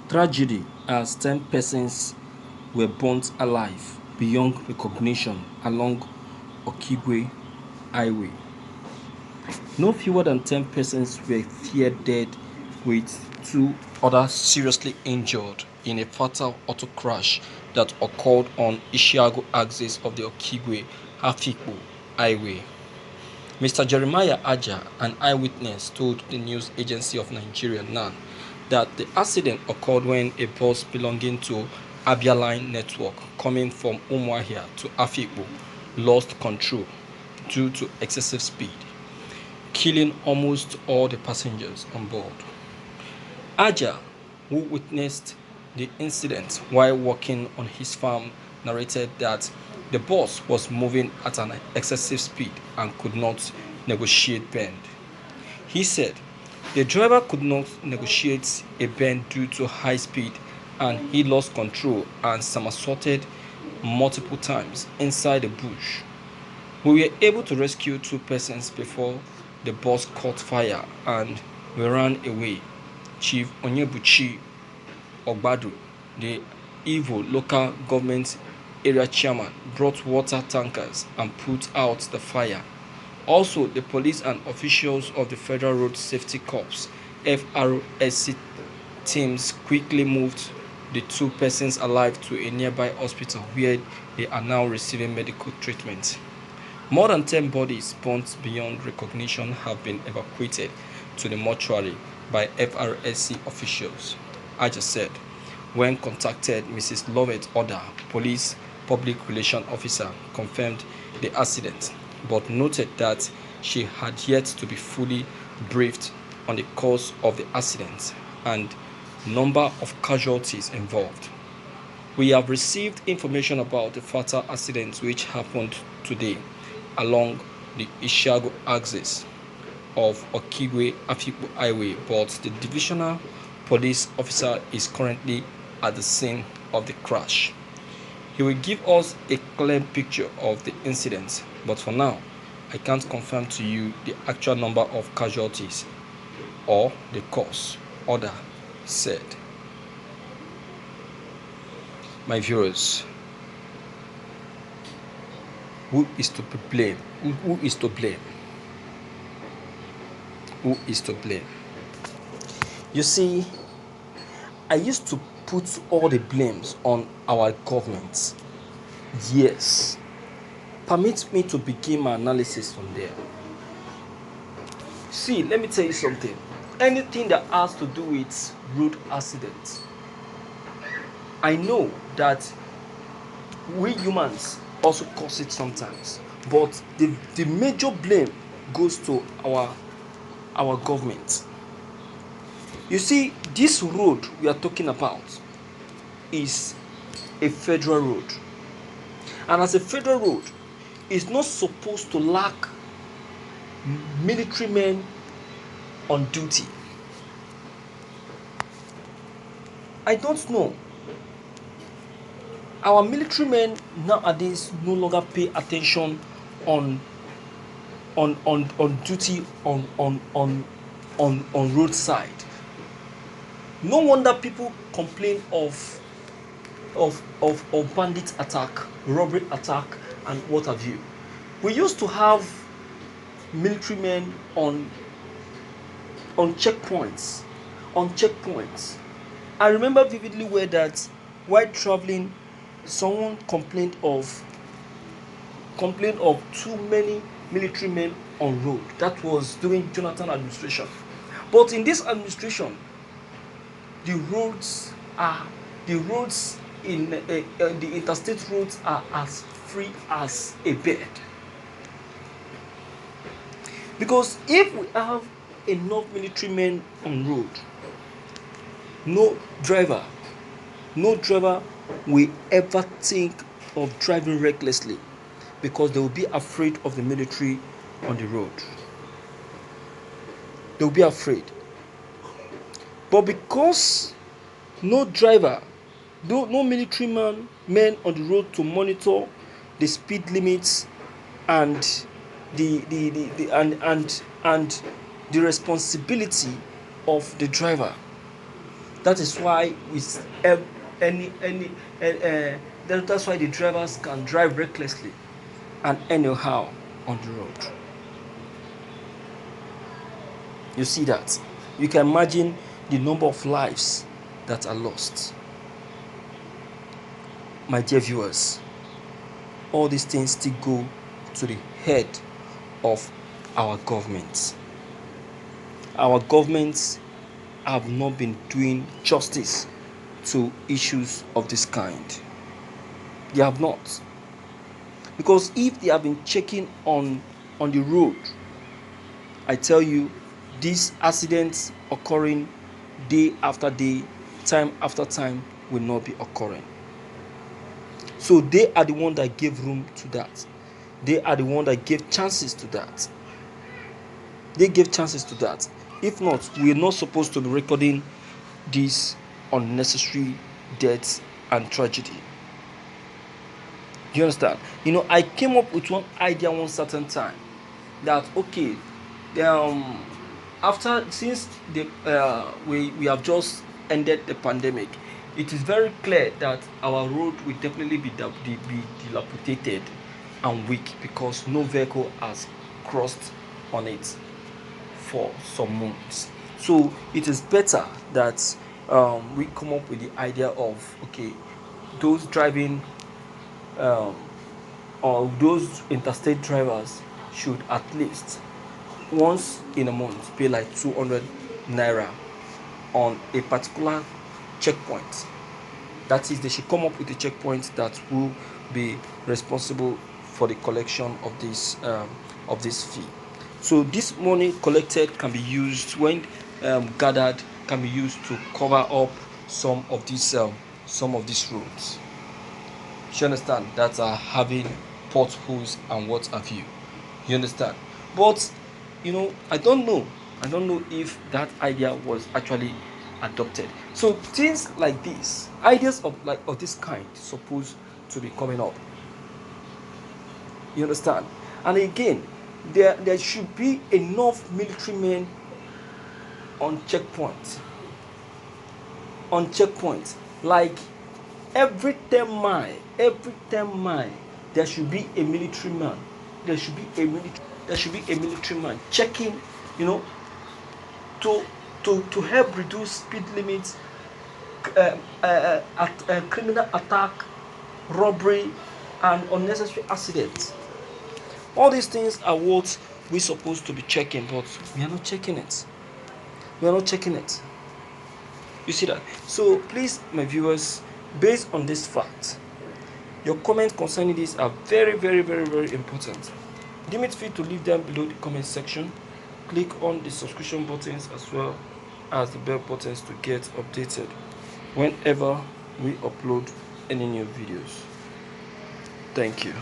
Tragedy as 10 persons were burnt alive beyond recognition along Okigwe Highway. No fewer than 10 persons were feared dead, with two others seriously injured in a fatal auto crash that occurred on Ishiago axis of the Okigwe Afikpo Highway. Mr. Jeremiah Aja, an eyewitness, told the news agency of Nigeria NAN that the accident occurred when a bus belonging to Abia Line Network coming from Umuahia to Afikpo lost control due to excessive speed, killing almost all the passengers on board. Aja, who witnessed the incident while working on his farm, narrated that the bus was moving at an excessive speed and could not negotiate bend. He said the driver could not negotiate a bend due to high speed and he lost control and somersaulted multiple times inside the bush. We were able to rescue two persons before the bus caught fire and we ran away. Chief Onyebuchi Ogbadu, the Ivo local government area chairman, brought water tankers and put out the fire. Also, the police and officials of the Federal Road Safety Corps (FRSC) teams quickly moved the two persons alive to a nearby hospital where they are now receiving medical treatment. More than 10 bodies burnt beyond recognition have been evacuated to the mortuary by FRSC officials. Aja said, when contacted, Mrs. Lovett Oda, police public relations officer, confirmed the accident, but noted that she had yet to be fully briefed on the cause of the accident and number of casualties involved. We have received information about the fatal accident which happened today along the Ishiago axis of Okigwe Afikpo Highway, but the divisional police officer is currently at the scene of the crash. He will give us a clear picture of the incident, but for now, I can't confirm to you the actual number of casualties or the cause, Oda said. My viewers, who is to blame? Who is to blame? Who is to blame? You see, I used to put all the blames on our government. Yes. Permit me to begin my analysis from there. See, let me tell you something. Anything that has to do with road accidents, I know that we humans also cause it sometimes, but the major blame goes to our government. You see, this road we are talking about is a federal road, and as a federal road, it's not supposed to lack military men on duty. I don't know. Our military men nowadays no longer pay attention on duty on roadside. No wonder people complain of bandit attack, robbery attack, and what have you. We used to have military men on checkpoints. I remember vividly where that while traveling, someone complained of too many military men on road. That was during Jonathan administration. But in this administration, the roads in the interstate roads are as free as a bed. Because if we have enough military men on road, no driver will ever think of driving recklessly, because they will be afraid of the military on the road. They will be afraid. But because no military men on the road to monitor the speed limits and the responsibility of the driver, That is why that's why the drivers can drive recklessly and anyhow on the road. You see that? You can imagine the number of lives that are lost. My dear viewers, all these things still go to the head of our governments. Our governments have not been doing justice to issues of this kind. They have not. Because if they have been checking on the road, I tell you, these accidents occurring day after day, time after time will not be occurring. So they are the one that gave room to that. They are the one that gave chances to that. They gave chances to that. If not, we are not supposed to be recording this unnecessary deaths and tragedy. Do you understand? I came up with one idea one certain time that okay, since we have just ended the pandemic, it is very clear that our road will definitely be dilapidated and weak because no vehicle has crossed on it for some months. So it is better that we come up with the idea of okay, those driving or those interstate drivers should at least once in a month pay like 200 naira on a particular checkpoint. That is, they should come up with a checkpoint that will be responsible for the collection of this fee. So this money collected can be used when gathered, can be used to cover up some of these roads. You understand, that are having potholes and what have you. You understand? But I don't know if that idea was actually adopted. So things like this, ideas of this kind, supposed to be coming up. You understand? And again, there should be enough military men on checkpoints. Like every 10 mile, there should be a military man. There should be a military man checking, to help reduce speed limits, criminal attack, robbery, and unnecessary accidents. All these things are what we're supposed to be checking, but we are not checking it. You see that? So please, my viewers, based on this fact, your comments concerning this are very, very, very, very important. Deem it free to leave them below the comment section. Click on the subscription buttons as well as the bell buttons to get updated whenever we upload any new videos. Thank you.